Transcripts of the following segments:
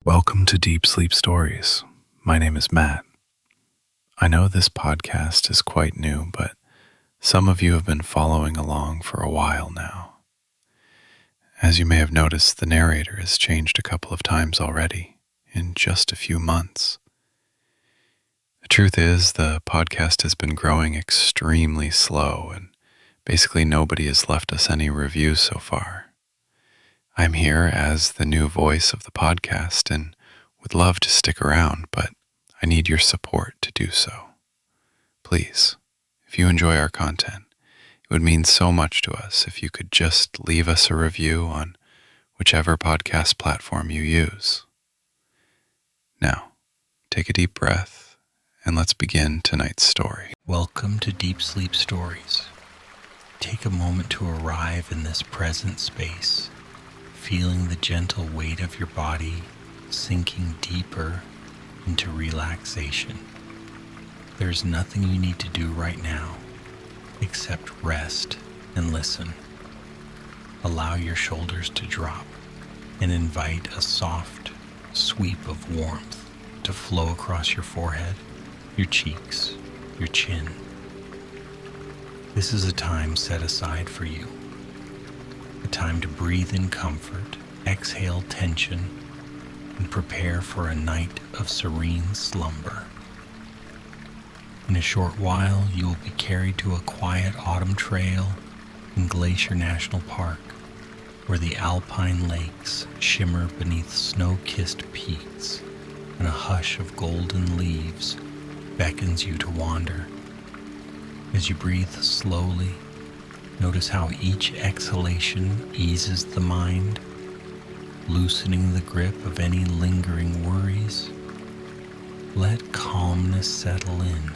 Welcome to Deep Sleep Stories. My name is Matt. I know this podcast is quite new, but some of you have been following along for a while now. As you may have noticed, the narrator has changed a couple of times already in just a few months. The truth is, the podcast has been growing extremely slow, and basically nobody has left us any reviews so far. I'm here as the new voice of the podcast and would love to stick around, but I need your support to do so. Please, if you enjoy our content, it would mean so much to us if you could just leave us a review on whichever podcast platform you use. Now, take a deep breath and let's begin tonight's story. Welcome to Deep Sleep Stories. Take a moment to arrive in this present space, feeling the gentle weight of your body sinking deeper into relaxation. There's nothing you need to do right now except rest and listen. Allow your shoulders to drop and invite a soft sweep of warmth to flow across your forehead, your cheeks, your chin. This is a time set aside for you. A time to breathe in comfort, exhale tension, and prepare for a night of serene slumber. In a short while, you will be carried to a quiet autumn trail in Glacier National Park, where the Alpine lakes shimmer beneath snow-kissed peaks, and a hush of golden leaves beckons you to wander. As you breathe slowly, notice how each exhalation eases the mind, loosening the grip of any lingering worries. Let calmness settle in,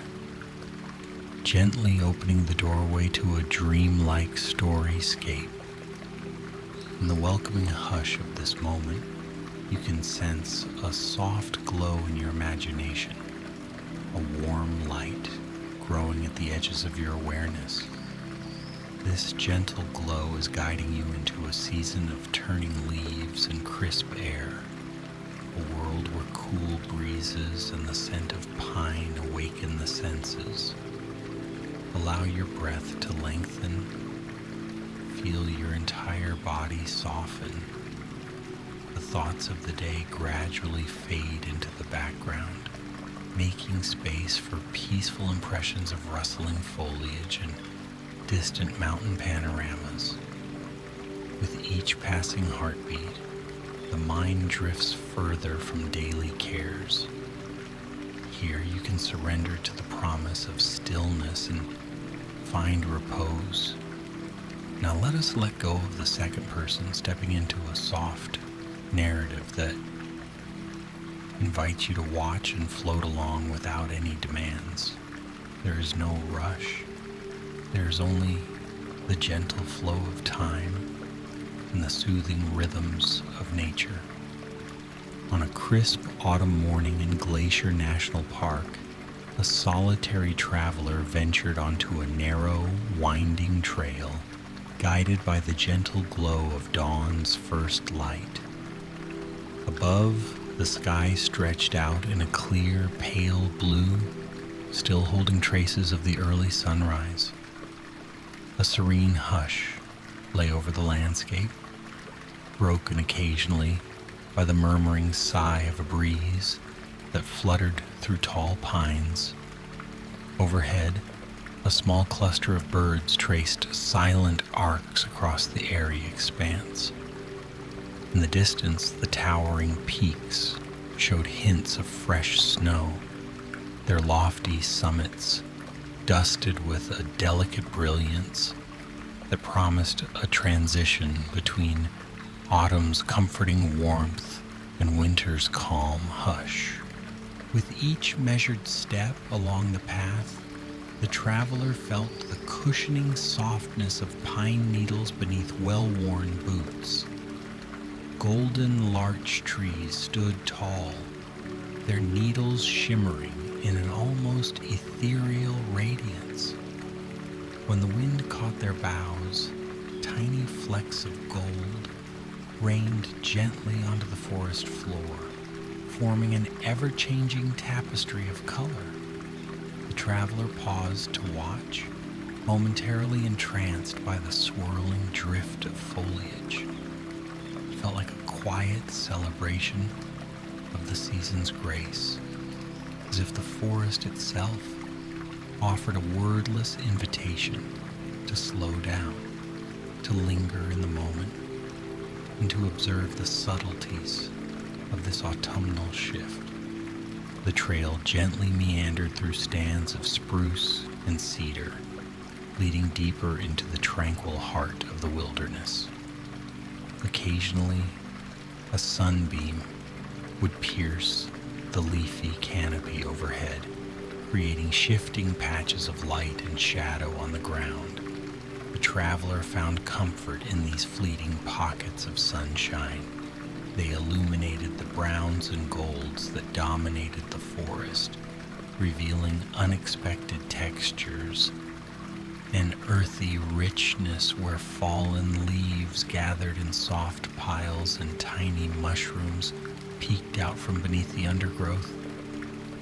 gently opening the doorway to a dreamlike storyscape. In the welcoming hush of this moment, you can sense a soft glow in your imagination, a warm light growing at the edges of your awareness. This gentle glow is guiding you into a season of turning leaves and crisp air, a world where cool breezes and the scent of pine awaken the senses. Allow your breath to lengthen. Feel your entire body soften. The thoughts of the day gradually fade into the background, making space for peaceful impressions of rustling foliage and distant mountain panoramas. With each passing heartbeat, the mind drifts further from daily cares. Here you can surrender to the promise of stillness and find repose. Now let us let go of the second person, stepping into a soft narrative that invites you to watch and float along without any demands. There is no rush. There is only the gentle flow of time and the soothing rhythms of nature. On a crisp autumn morning in Glacier National Park, a solitary traveler ventured onto a narrow, winding trail, guided by the gentle glow of dawn's first light. Above, the sky stretched out in a clear, pale blue, still holding traces of the early sunrise. A serene hush lay over the landscape, broken occasionally by the murmuring sigh of a breeze that fluttered through tall pines. Overhead, a small cluster of birds traced silent arcs across the airy expanse. In the distance, the towering peaks showed hints of fresh snow, their lofty summits dusted with a delicate brilliance that promised a transition between autumn's comforting warmth and winter's calm hush. With each measured step along the path, the traveler felt the cushioning softness of pine needles beneath well-worn boots. Golden larch trees stood tall, their needles shimmering in an almost ethereal radiance. When the wind caught their boughs, tiny flecks of gold rained gently onto the forest floor, forming an ever-changing tapestry of color. The traveler paused to watch, momentarily entranced by the swirling drift of foliage. It felt like a quiet celebration of the season's grace, as if the forest itself offered a wordless invitation to slow down, to linger in the moment, and to observe the subtleties of this autumnal shift. The trail gently meandered through stands of spruce and cedar, leading deeper into the tranquil heart of the wilderness. Occasionally, a sunbeam would pierce the leafy canopy overhead, creating shifting patches of light and shadow on the ground. The traveler found comfort in these fleeting pockets of sunshine. They illuminated the browns and golds that dominated the forest, revealing unexpected textures, an earthy richness where fallen leaves gathered in soft piles and tiny mushrooms peeked out from beneath the undergrowth.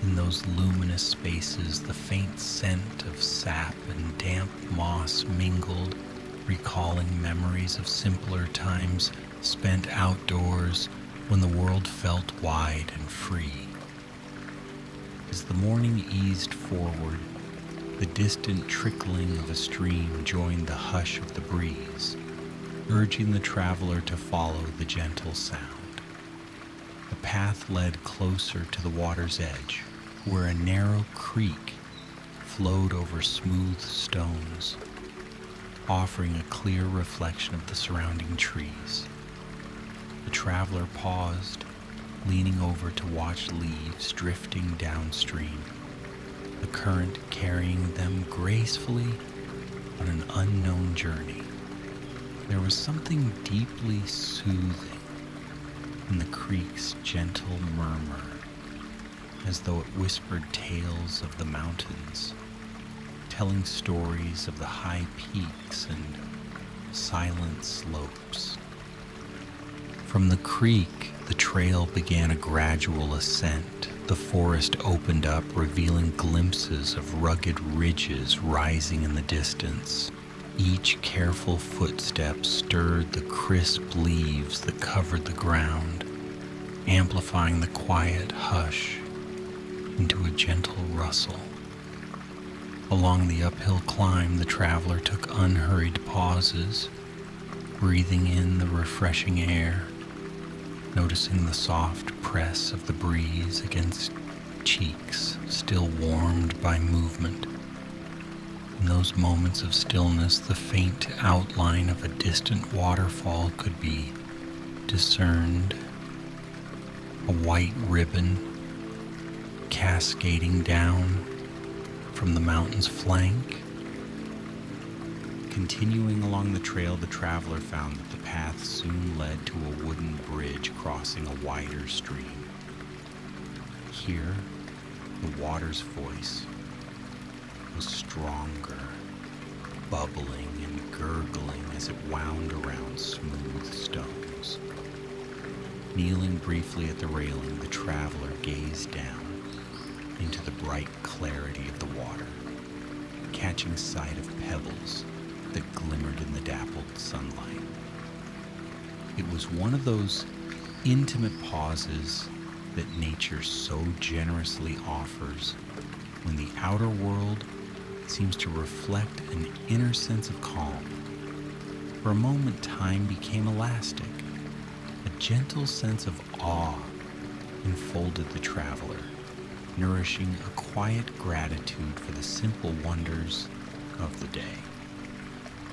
In those luminous spaces, the faint scent of sap and damp moss mingled, recalling memories of simpler times spent outdoors when the world felt wide and free. As the morning eased forward, the distant trickling of a stream joined the hush of the breeze, urging the traveler to follow the gentle sound. The path led closer to the water's edge, where a narrow creek flowed over smooth stones, offering a clear reflection of the surrounding trees. The traveler paused, leaning over to watch leaves drifting downstream, the current carrying them gracefully on an unknown journey. There was something deeply soothing in the creek's gentle murmur, as though it whispered tales of the mountains, telling stories of the high peaks and silent slopes. From the creek, the trail began a gradual ascent. The forest opened up, revealing glimpses of rugged ridges rising in the distance. Each careful footstep stirred the crisp leaves that covered the ground, amplifying the quiet hush into a gentle rustle. Along the uphill climb, the traveler took unhurried pauses, breathing in the refreshing air, noticing the soft press of the breeze against cheeks still warmed by movement. In those moments of stillness, the faint outline of a distant waterfall could be discerned, a white ribbon cascading down from the mountain's flank. Continuing along the trail, the traveler found that the path soon led to a wooden bridge crossing a wider stream. Here, the water's voice was stronger, bubbling and gurgling as it wound around smooth stones. Kneeling briefly at the railing, the traveler gazed down into the bright clarity of the water, catching sight of pebbles that glimmered in the dappled sunlight. It was one of those intimate pauses that nature so generously offers when the outer world seems to reflect an inner sense of calm. For a moment, time became elastic. A gentle sense of awe enfolded the traveler, nourishing a quiet gratitude for the simple wonders of the day.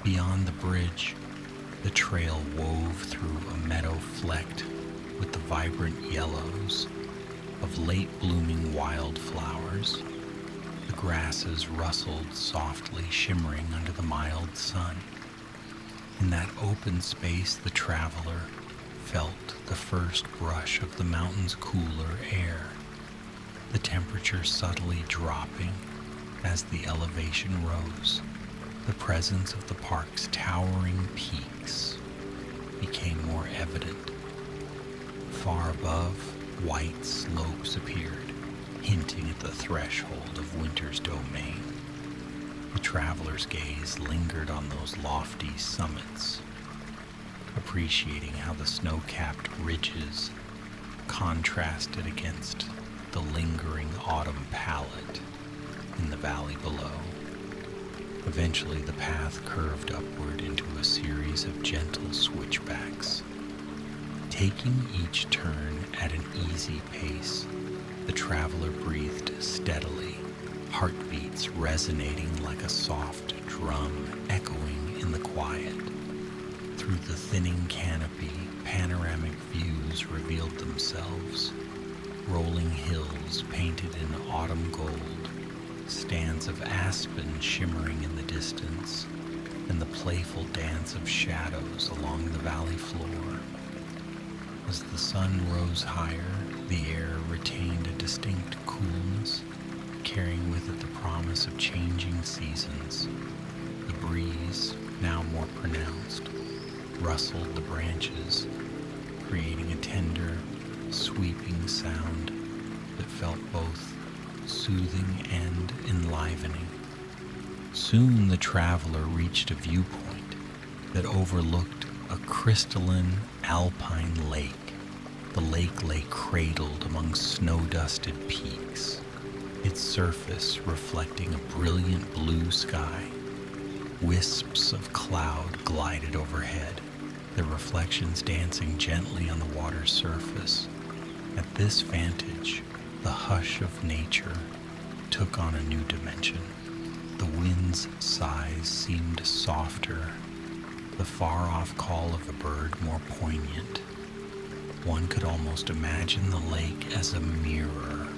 Beyond the bridge, the trail wove through a meadow flecked with the vibrant yellows of late-blooming wildflowers. The grasses rustled softly, shimmering under the mild sun. In that open space, the traveler felt the first brush of the mountain's cooler air, the temperature subtly dropping as the elevation rose. The presence of the park's towering peaks became more evident. Far above, white slopes appeared, hinting at the threshold of winter's domain. The traveler's gaze lingered on those lofty summits, appreciating how the snow-capped ridges contrasted against the lingering autumn palette in the valley below. Eventually, the path curved upward into a series of gentle switchbacks. Taking each turn at an easy pace, the traveler breathed steadily, heartbeats resonating like a soft drum echoing in the quiet. Through the thinning canopy, panoramic views revealed themselves. Rolling hills painted in autumn gold, stands of aspen shimmering in the distance, and the playful dance of shadows along the valley floor. As the sun rose higher, the air retained a distinct coolness, carrying with it the promise of changing seasons. The breeze, now more pronounced, rustled the branches, creating a tender, sweeping sound that felt both soothing and enlivening. Soon the traveler reached a viewpoint that overlooked a crystalline alpine lake. The lake lay cradled among snow-dusted peaks, its surface reflecting a brilliant blue sky. Wisps of cloud glided overhead, their reflections dancing gently on the water's surface. At this vantage, the hush of nature took on a new dimension. The wind's sighs seemed softer, the far-off call of a bird more poignant. One could almost imagine the lake as a mirror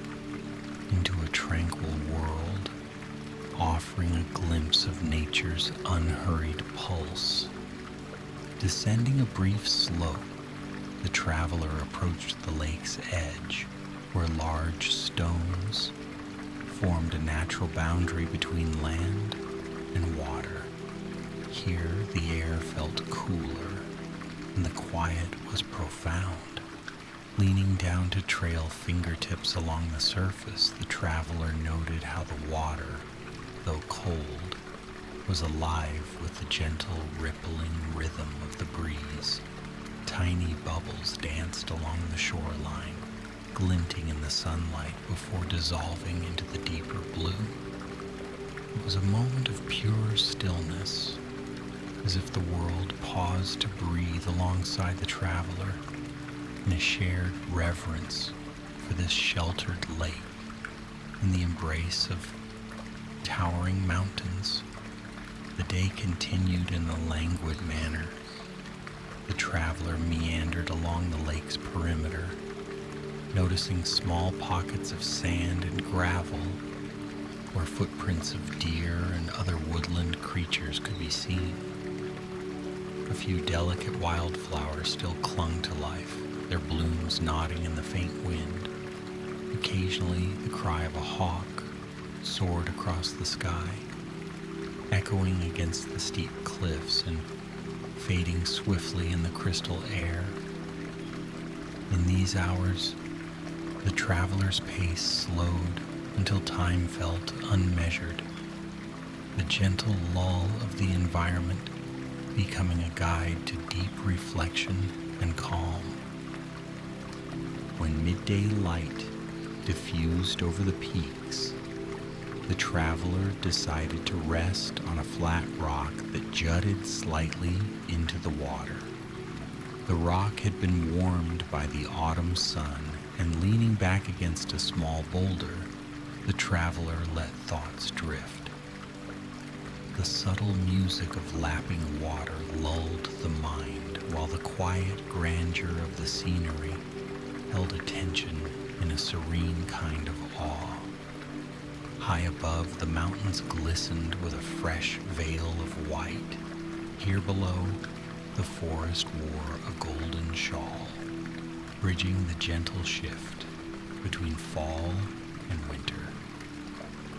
into a tranquil world, offering a glimpse of nature's unhurried pulse. Descending a brief slope, the traveler approached the lake's edge, where large stones formed a natural boundary between land and water. Here, the air felt cooler, and the quiet was profound. Leaning down to trail fingertips along the surface, the traveler noted how the water, though cold, was alive with the gentle rippling rhythm of the breeze. Tiny bubbles danced along the shoreline, glinting in the sunlight before dissolving into the deeper blue. It was a moment of pure stillness, as if the world paused to breathe alongside the traveler in a shared reverence for this sheltered lake in the embrace of towering mountains. The day continued in a languid manner. The traveler meandered along the lake's perimeter, noticing small pockets of sand and gravel where footprints of deer and other woodland creatures could be seen. A few delicate wildflowers still clung to life, their blooms nodding in the faint wind. Occasionally, the cry of a hawk soared across the sky, echoing against the steep cliffs and fading swiftly in the crystal air. In these hours, the traveler's pace slowed until time felt unmeasured, the gentle lull of the environment becoming a guide to deep reflection and calm. When midday light diffused over the peaks, the traveler decided to rest on a flat rock that jutted slightly into the water. The rock had been warmed by the autumn sun, and leaning back against a small boulder, the traveler let thoughts drift. The subtle music of lapping water lulled the mind, while the quiet grandeur of the scenery held attention in a serene kind of awe. High above, the mountains glistened with a fresh veil of white. Here below, the forest wore a golden shawl, bridging the gentle shift between fall and winter.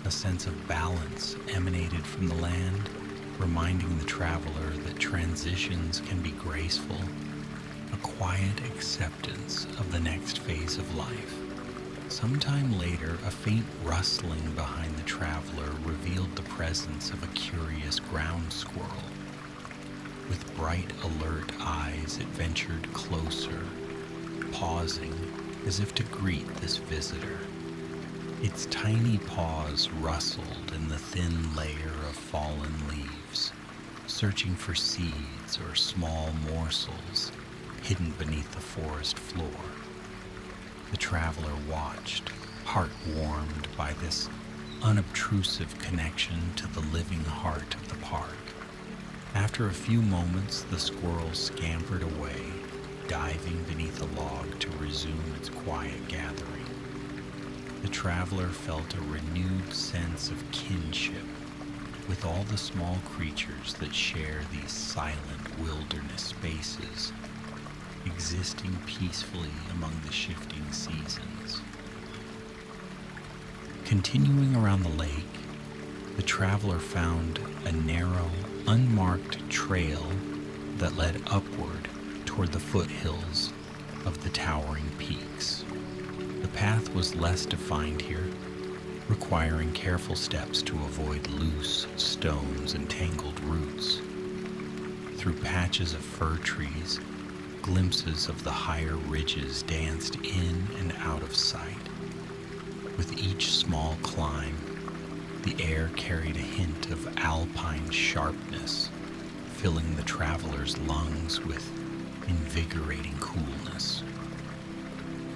A sense of balance emanated from the land, reminding the traveler that transitions can be graceful, a quiet acceptance of the next phase of life. Sometime later, a faint rustling behind the traveler revealed the presence of a curious ground squirrel. With bright, alert eyes, it ventured closer, pausing as if to greet this visitor. Its tiny paws rustled in the thin layer of fallen leaves, searching for seeds or small morsels hidden beneath the forest floor. The traveler watched, heart warmed by this unobtrusive connection to the living heart of the park. After a few moments, the squirrel scampered away, diving beneath a log to resume its quiet gathering. The traveler felt a renewed sense of kinship with all the small creatures that share these silent wilderness spaces, existing peacefully among the shifting seasons. Continuing around the lake, the traveler found a narrow, unmarked trail that led upward toward the foothills of the towering peaks. The path was less defined here, requiring careful steps to avoid loose stones and tangled roots. Through patches of fir trees, glimpses of the higher ridges danced in and out of sight. With each small climb, the air carried a hint of alpine sharpness, filling the traveler's lungs with invigorating coolness.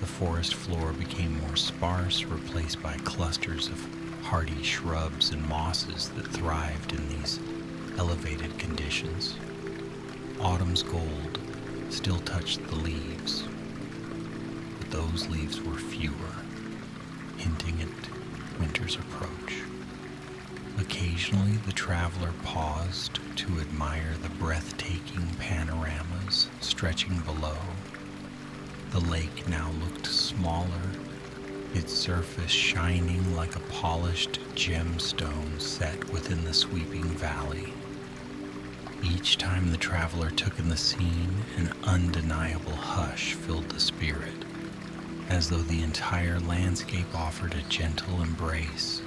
The forest floor became more sparse, replaced by clusters of hardy shrubs and mosses that thrived in these elevated conditions. Autumn's gold still touched the leaves, but those leaves were fewer, hinting at winter's approach. Occasionally, the traveler paused to admire the breathtaking panoramas stretching below. The lake now looked smaller, its surface shining like a polished gemstone set within the sweeping valley. Each time the traveler took in the scene, an undeniable hush filled the spirit, as though the entire landscape offered a gentle embrace.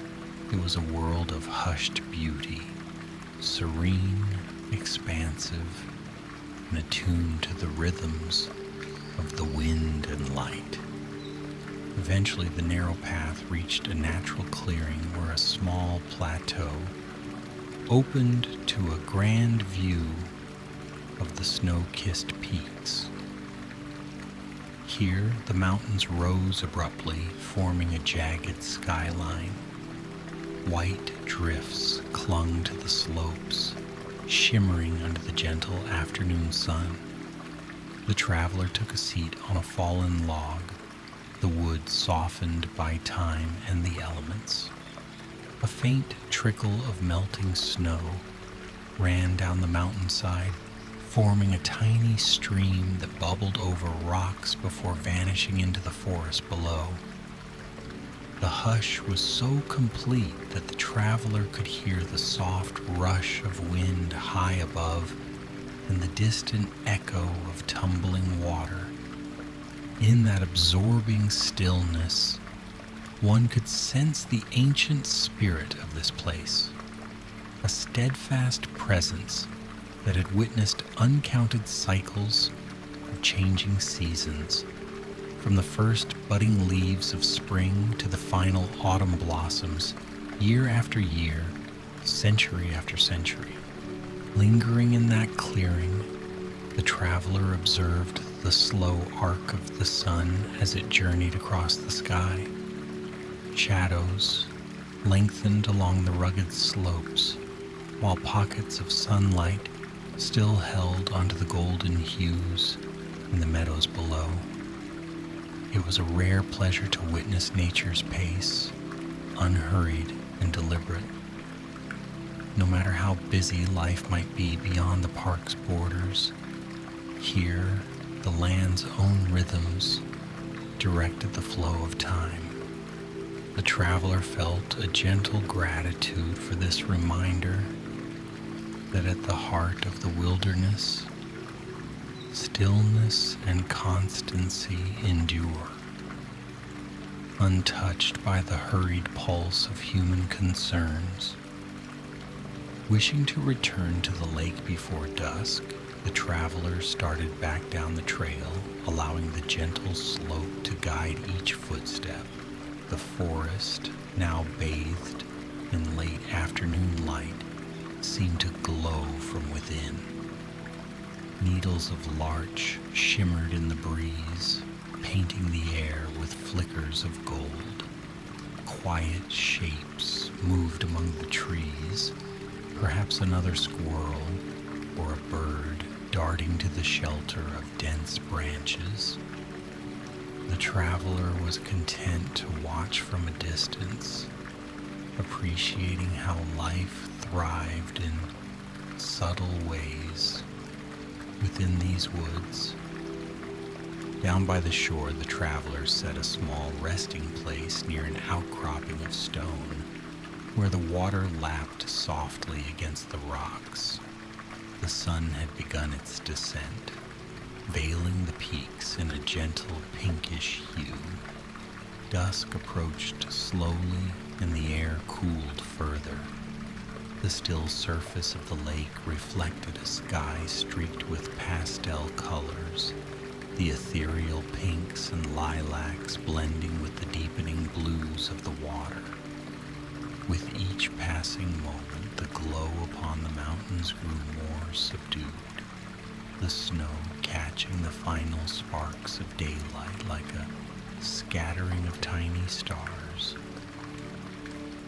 It was a world of hushed beauty, serene, expansive, and attuned to the rhythms of the wind and light. Eventually, the narrow path reached a natural clearing where a small plateau opened to a grand view of the snow-kissed peaks. Here, the mountains rose abruptly, forming a jagged skyline. White drifts clung to the slopes, shimmering under the gentle afternoon sun. The traveler took a seat on a fallen log, the wood softened by time and the elements. A faint trickle of melting snow ran down the mountainside, forming a tiny stream that bubbled over rocks before vanishing into the forest below. The hush was so complete that the traveler could hear the soft rush of wind high above and the distant echo of tumbling water. In that absorbing stillness, one could sense the ancient spirit of this place, a steadfast presence that had witnessed uncounted cycles of changing seasons, from the first budding leaves of spring to the final autumn blossoms, year after year, century after century. Lingering in that clearing, the traveler observed the slow arc of the sun as it journeyed across the sky. Shadows lengthened along the rugged slopes, while pockets of sunlight still held onto the golden hues in the meadows below. It was a rare pleasure to witness nature's pace, unhurried and deliberate. No matter how busy life might be beyond the park's borders, here the land's own rhythms directed the flow of time. The traveler felt a gentle gratitude for this reminder that at the heart of the wilderness Stillness and constancy endure, untouched by the hurried pulse of human concerns. Wishing to return to the lake before dusk, the travelers started back down the trail, allowing the gentle slope to guide each footstep. The forest, now bathed in late afternoon light, seemed to glow from within. Needles of larch shimmered in the breeze, painting the air with flickers of gold. Quiet shapes moved among the trees, perhaps another squirrel or a bird darting to the shelter of dense branches. The traveler was content to watch from a distance, appreciating how life thrived in subtle ways within these woods. Down by the shore, the travelers set a small resting place near an outcropping of stone, where the water lapped softly against the rocks. The sun had begun its descent, veiling the peaks in a gentle pinkish hue. Dusk approached slowly, and the air cooled further. The still surface of the lake reflected a sky streaked with pastel colors, the ethereal pinks and lilacs blending with the deepening blues of the water. With each passing moment, the glow upon the mountains grew more subdued, the snow catching the final sparks of daylight like a scattering of tiny stars.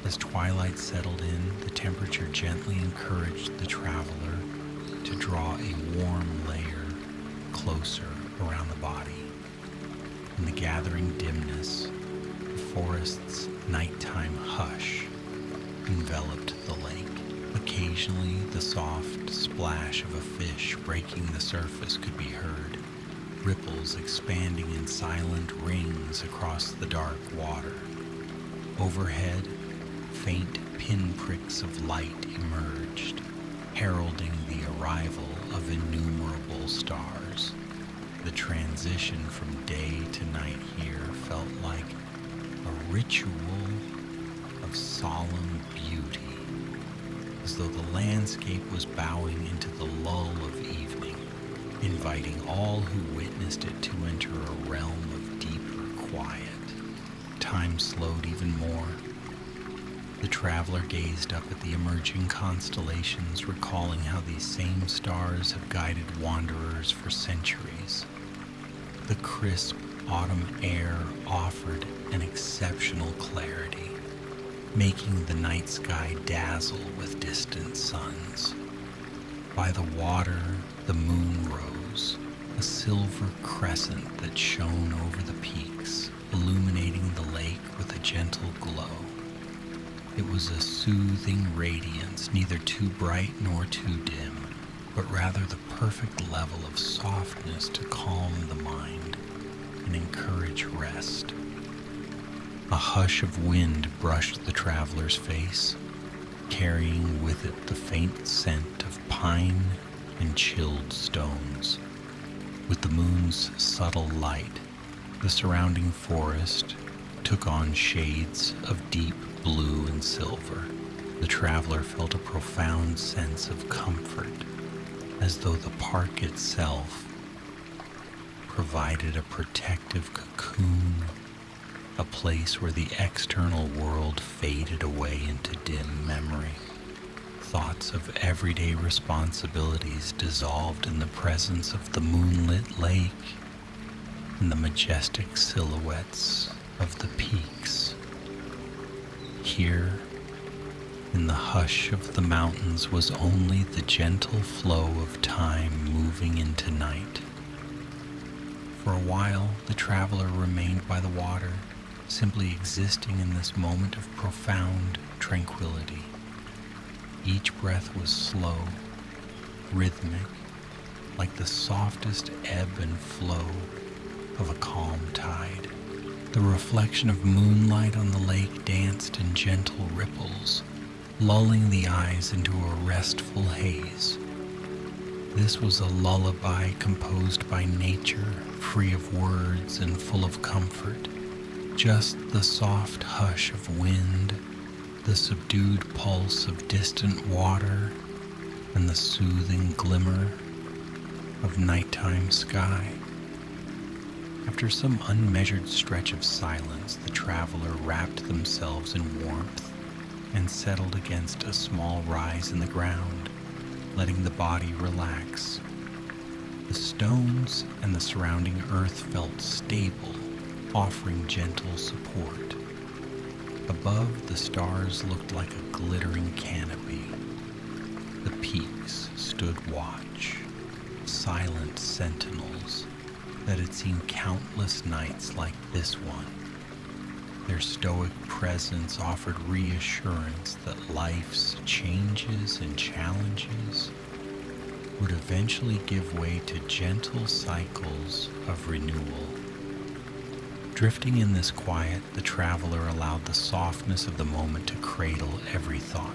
As twilight settled in, the temperature gently encouraged the traveler to draw a warm layer closer around the body. In the gathering dimness, the forest's nighttime hush enveloped the lake. Occasionally, the soft splash of a fish breaking the surface could be heard, ripples expanding in silent rings across the dark water. Overhead, faint pinpricks of light emerged, heralding the arrival of innumerable stars. The transition from day to night here felt like a ritual of solemn beauty, as though the landscape was bowing into the lull of evening, inviting all who witnessed it to enter a realm of deeper quiet. Time slowed even more. The traveler gazed up at the emerging constellations, recalling how these same stars have guided wanderers for centuries. The crisp autumn air offered an exceptional clarity, making the night sky dazzle with distant suns. By the water, the moon rose, a silver crescent that shone over the peaks, illuminating the lake with a gentle glow. It was a soothing radiance, neither too bright nor too dim, but rather the perfect level of softness to calm the mind and encourage rest. A hush of wind brushed the traveler's face, carrying with it the faint scent of pine and chilled stones. With the moon's subtle light, the surrounding forest took on shades of deep blue and silver. The traveler felt a profound sense of comfort, as though the park itself provided a protective cocoon, a place where the external world faded away into dim memory. Thoughts of everyday responsibilities dissolved in the presence of the moonlit lake and the majestic silhouettes of the peaks. Here, in the hush of the mountains, was only the gentle flow of time moving into night. For a while, the traveler remained by the water, simply existing in this moment of profound tranquility. Each breath was slow, rhythmic, like the softest ebb and flow of a calm tide. The reflection of moonlight on the lake danced in gentle ripples, lulling the eyes into a restful haze. This was a lullaby composed by nature, free of words and full of comfort. Just the soft hush of wind, the subdued pulse of distant water, and the soothing glimmer of nighttime sky. After some unmeasured stretch of silence, the traveler wrapped themselves in warmth and settled against a small rise in the ground, letting the body relax. The stones and the surrounding earth felt stable, offering gentle support. Above, the stars looked like a glittering canopy. The peaks stood watch, silent sentinels that had seen countless nights like this one. Their stoic presence offered reassurance that life's changes and challenges would eventually give way to gentle cycles of renewal. Drifting in this quiet, the traveler allowed the softness of the moment to cradle every thought.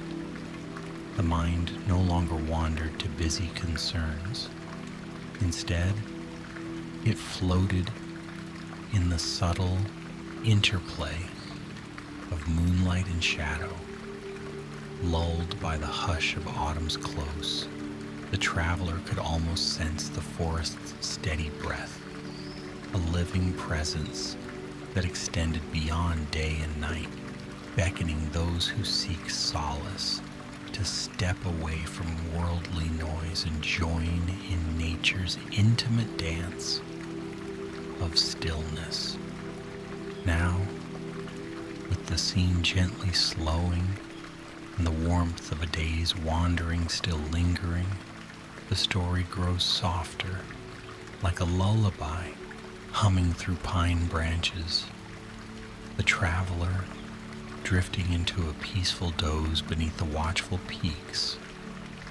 The mind no longer wandered to busy concerns. Instead, it floated in the subtle interplay of moonlight and shadow. Lulled by the hush of autumn's close, the traveler could almost sense the forest's steady breath, a living presence that extended beyond day and night, beckoning those who seek solace to step away from worldly noise and join in nature's intimate dance of stillness. Now, with the scene gently slowing and the warmth of a day's wandering still lingering, the story grows softer, like a lullaby humming through pine branches. The traveler, drifting into a peaceful doze beneath the watchful peaks,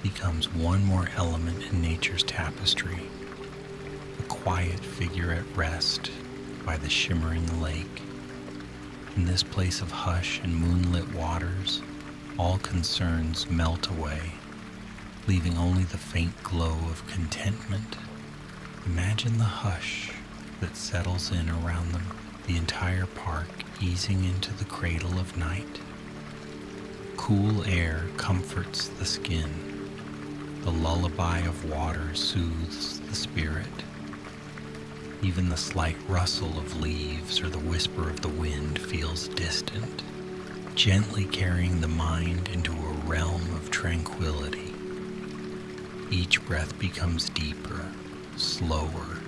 becomes one more element in nature's tapestry, a quiet figure at rest by the shimmering lake. In this place of hush and moonlit waters, all concerns melt away, leaving only the faint glow of contentment. Imagine the hush that settles in around them, the entire park easing into the cradle of night. Cool air comforts the skin. The lullaby of water soothes the spirit. Even the slight rustle of leaves or the whisper of the wind feels distant, gently carrying the mind into a realm of tranquility. Each breath becomes deeper, slower,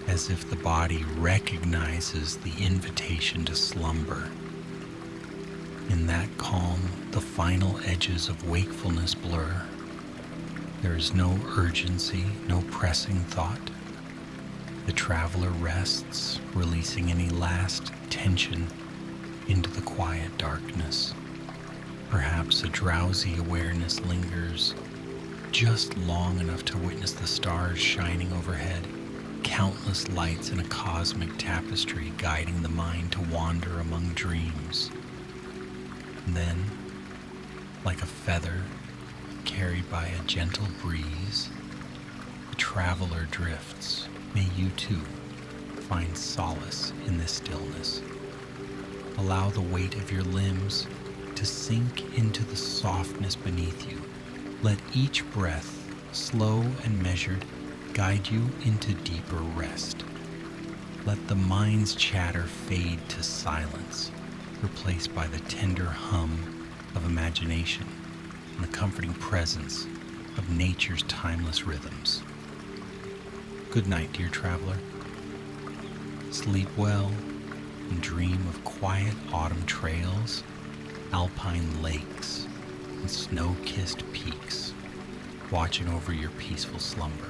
as if the body recognizes the invitation to slumber. In that calm, the final edges of wakefulness blur. There is no urgency, no pressing thought. The traveler rests, releasing any last tension into the quiet darkness. Perhaps a drowsy awareness lingers, just long enough to witness the stars shining overhead, countless lights in a cosmic tapestry guiding the mind to wander among dreams. And then, like a feather carried by a gentle breeze, the traveler drifts. May you too find solace in this stillness. Allow the weight of your limbs to sink into the softness beneath you. Let each breath, slow and measured, guide you into deeper rest. Let the mind's chatter fade to silence, replaced by the tender hum of imagination and the comforting presence of nature's timeless rhythms. Good night, dear traveler. Sleep well and dream of quiet autumn trails, alpine lakes, and snow-kissed peaks watching over your peaceful slumber.